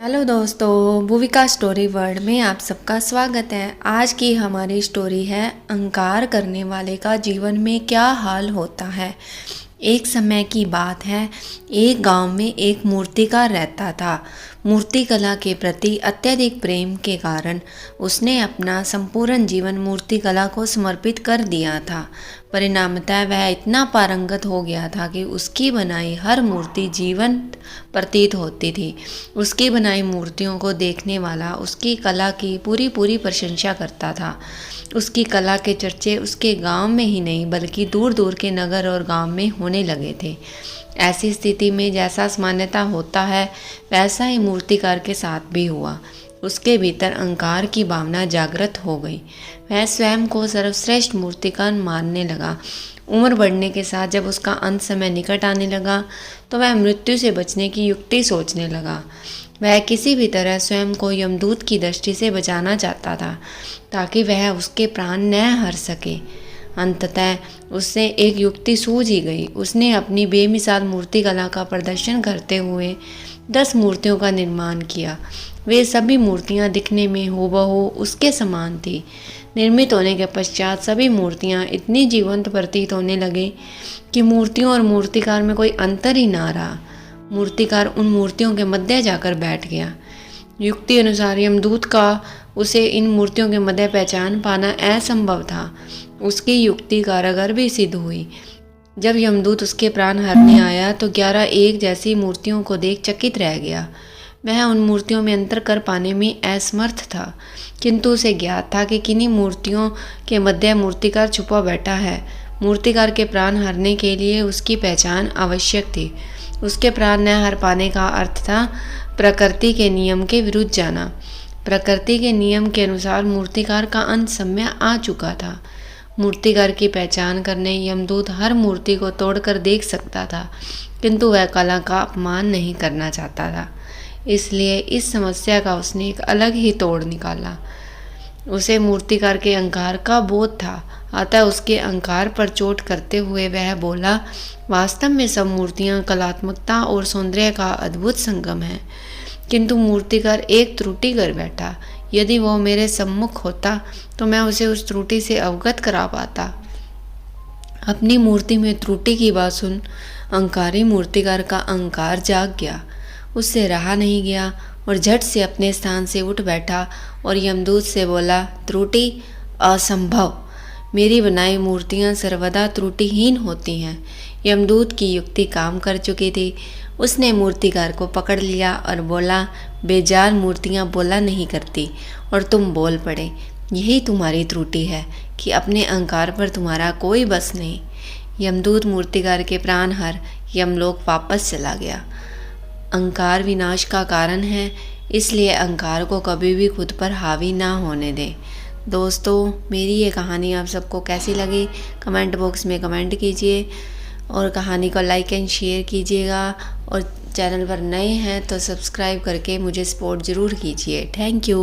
Hello दोस्तों, Bhuvika story world में आप सबका स्वागत है। आज की हमारी स्टोरी है अहंकार करने वाले का जीवन में क्या हाल होता है। एक समय की बात है, एक गांव में एक मूर्तिकार रहता था। मूर्तिकला के प्रति अत्यधिक प्रेम के कारण उसने अपना संपूर्ण जीवन मूर्तिकला को समर्पित कर दिया था। परिणामतः वह इतना पारंगत हो गया था कि उसकी बनाई हर मूर्ति जीवंत प्रतीत होती थी। उसकी बनाई मूर्तियों को देखने वाला उसकी कला की पूरी पूरी प्रशंसा करता था। उसकी कला के चर्चे उसके गांव में ही नहीं बल्कि दूर दूर के नगर और गांव में होने लगे थे। ऐसी स्थिति में जैसा मान्यता होता है वैसा ही मूर्तिकार के साथ भी हुआ। उसके भीतर अहंकार की भावना जागृत हो गई। वह स्वयं को सर्वश्रेष्ठ मूर्तिकार मानने लगा। उम्र बढ़ने के साथ जब उसका अंत समय निकट आने लगा तो वह मृत्यु से बचने की युक्ति सोचने लगा। वह किसी भी तरह स्वयं को यमदूत की दृष्टि से बचाना चाहता था ताकि वह उसके प्राण न हर सके। अंततः उससे एक युक्ति सूझ ही गई। उसने अपनी बेमिसाल मूर्तिकला का प्रदर्शन करते हुए 10 मूर्तियों का निर्माण किया। वे सभी मूर्तियां दिखने में हूबहू उसके समान थी। निर्मित होने के पश्चात सभी मूर्तियां इतनी जीवंत प्रतीत होने लगी कि मूर्तियों और मूर्तिकार में कोई अंतर ही ना रहा। मूर्तिकार उन मूर्तियों के मध्य जाकर बैठ गया। युक्ति अनुसार यमदूत का उसे इन मूर्तियों के मध्य पहचान पाना असंभव था। उसकी युक्ति कारागर भी सिद्ध हुई। जब यमदूत उसके प्राण हरने आया तो 11 एक जैसी मूर्तियों को देख चकित रह गया। वह उन मूर्तियों में अंतर कर पाने में असमर्थ था, किंतु उसे ज्ञात था कि किन्हीं मूर्तियों के मध्य मूर्तिकार छुपा बैठा है। मूर्तिकार के प्राण हरने के लिए उसकी पहचान आवश्यक थी। उसके प्राण न हर पाने का अर्थ था प्रकृति के नियम के विरुद्ध जाना। प्रकृति के नियम के अनुसार मूर्तिकार का अंत समय आ चुका था। मूर्तिकार की पहचान करने यमदूत हर मूर्ति को तोड़कर देख सकता था, किंतु वह कला का अपमान नहीं करना चाहता था। इसलिए इस समस्या का उसने एक अलग ही तोड़ निकाला। उसे मूर्तिकार के अहंकार का बोध था, अतः उसके अहंकार पर चोट करते हुए वह बोला, वास्तव में सब मूर्तियां कलात्मकता और सौंदर्य का अद्भुत संगम है, किंतु मूर्तिकार एक त्रुटि कर बैठा। यदि वो मेरे सम्मुख होता तो मैं उसे उस त्रुटि से अवगत करा पाता। अपनी मूर्ति में त्रुटि की बात सुन अहंकारी मूर्तिकार का अहंकार जाग गया। उससे रहा नहीं गया और झट से अपने स्थान से उठ बैठा और यमदूत से बोला, त्रुटि असंभव। मेरी बनाई मूर्तियां सर्वदा त्रुटिहीन होती हैं। यमदूत की युक्ति काम कर चुकी थी। उसने मूर्तिकार को पकड़ लिया और बोला, बेजार मूर्तियां बोला नहीं करती और तुम बोल पड़े। यही तुम्हारी त्रुटि है कि अपने अहंकार पर तुम्हारा कोई बस नहीं। यमदूत मूर्तिकार के प्राण हर यमलोक वापस चला गया। अहंकार विनाश का कारण है, इसलिए अहंकार को कभी भी खुद पर हावी ना होने दें। दोस्तों, मेरी ये कहानी आप सबको कैसी लगी कमेंट बॉक्स में कमेंट कीजिए और कहानी को लाइक एंड शेयर कीजिएगा और चैनल पर नए हैं तो सब्सक्राइब करके मुझे सपोर्ट ज़रूर कीजिए। Thank you.